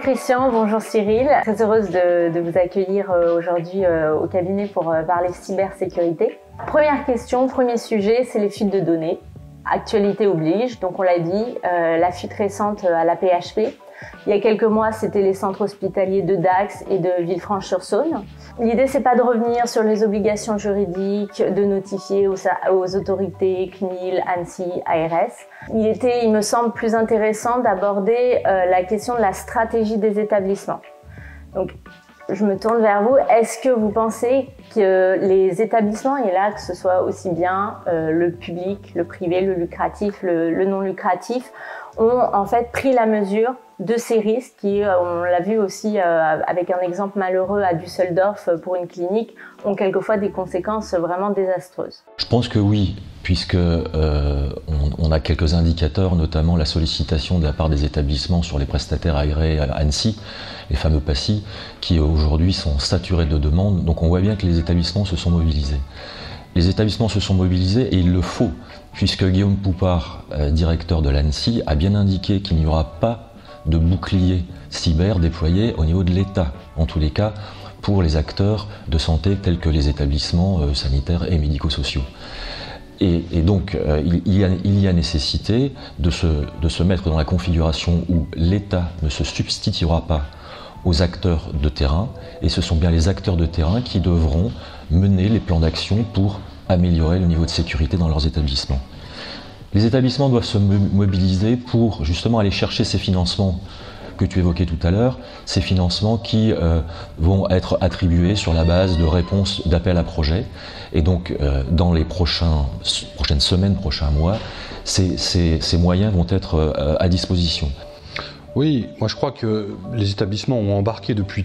Christian, bonjour Cyril. Très heureuse de vous accueillir aujourd'hui au cabinet pour parler cybersécurité. Première question, premier sujet, c'est les fuites de données. Actualité oblige, donc on l'a dit, la fuite récente à la PHP. Il y a quelques mois, c'était les centres hospitaliers de Dax et de Villefranche-sur-Saône. L'idée, c'est pas de revenir sur les obligations juridiques, de notifier aux autorités CNIL, ANSSI, ARS. Il me semble, plus intéressant d'aborder la question de la stratégie des établissements. Donc, je me tourne vers vous. Est-ce que vous pensez que les établissements, et là, que ce soit aussi bien le public, le privé, le lucratif, le non lucratif, ont en fait pris la mesure de ces risques qui, on l'a vu aussi avec un exemple malheureux à Düsseldorf pour une clinique, ont quelquefois des conséquences vraiment désastreuses? Je pense que oui, puisque on a quelques indicateurs, notamment la sollicitation de la part des établissements sur les prestataires agréés ANSSI, les fameux PASSI, qui aujourd'hui sont saturés de demandes. Donc on voit bien que les établissements se sont mobilisés. Les établissements se sont mobilisés et il le faut, puisque Guillaume Poupard, directeur de l'ANSSI, a bien indiqué qu'il n'y aura pas de bouclier cyber déployé au niveau de l'État, en tous les cas pour les acteurs de santé tels que les établissements sanitaires et médico-sociaux. Et donc il y a nécessité de se mettre dans la configuration où l'État ne se substituera pas aux acteurs de terrain, et ce sont bien les acteurs de terrain qui devront mener les plans d'action pour améliorer le niveau de sécurité dans leurs établissements. Les établissements doivent se mobiliser pour justement aller chercher ces financements que tu évoquais tout à l'heure, ces financements qui vont être attribués sur la base de réponses d'appel à projets. Et donc dans les prochaines semaines, prochains mois, ces moyens vont être à disposition. Oui, moi je crois que les établissements ont embarqué depuis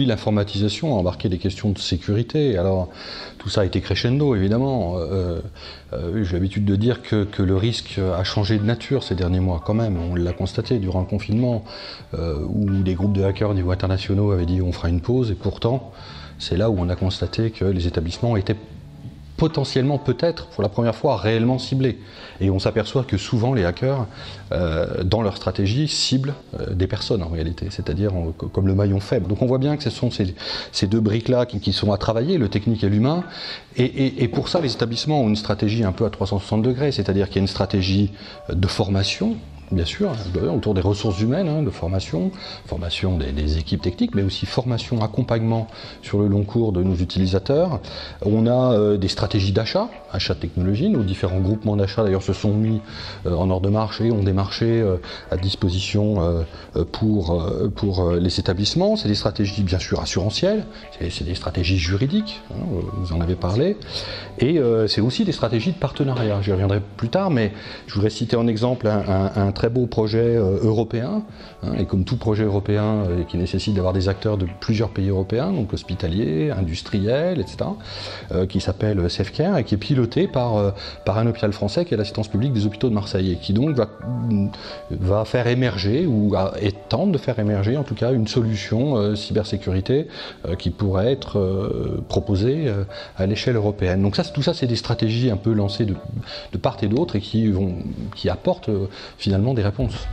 l'informatisation, embarqué des questions de sécurité. Alors tout ça a été crescendo évidemment. J'ai l'habitude de dire que le risque a changé de nature ces derniers mois quand même. On l'a constaté durant le confinement où des groupes de hackers au niveau internationaux avaient dit on fera une pause, et pourtant c'est là où on a constaté que les établissements étaient potentiellement, peut-être, pour la première fois, réellement ciblés. Et on s'aperçoit que souvent les hackers, dans leur stratégie, ciblent des personnes en réalité, c'est-à-dire comme le maillon faible. Donc on voit bien que ce sont ces deux briques-là qui sont à travailler, le technique et l'humain. Et pour ça, les établissements ont une stratégie un peu à 360 degrés, c'est-à-dire qu'il y a une stratégie de formation, bien sûr, autour des ressources humaines, de formation des équipes techniques, mais aussi formation, accompagnement sur le long cours de nos utilisateurs. On a des stratégies d'achat de technologie. Nos différents groupements d'achat d'ailleurs se sont mis en ordre de marche et ont des marchés à disposition pour les établissements. C'est des stratégies bien sûr assurantielles, c'est des stratégies juridiques, vous en avez parlé, et c'est aussi des stratégies de partenariat. J'y reviendrai plus tard, mais je voudrais citer en exemple un très beau projet européen, et comme tout projet européen qui nécessite d'avoir des acteurs de plusieurs pays européens, donc hospitaliers, industriels, etc., qui s'appelle SafeCare et qui est piloté par un hôpital français qui est l'Assistance publique des hôpitaux de Marseille, et qui donc va faire émerger, et tente de faire émerger en tout cas une solution cybersécurité qui pourrait être proposée à l'échelle européenne. Donc tout ça c'est des stratégies un peu lancées de part et d'autre et qui apportent finalement des réponses.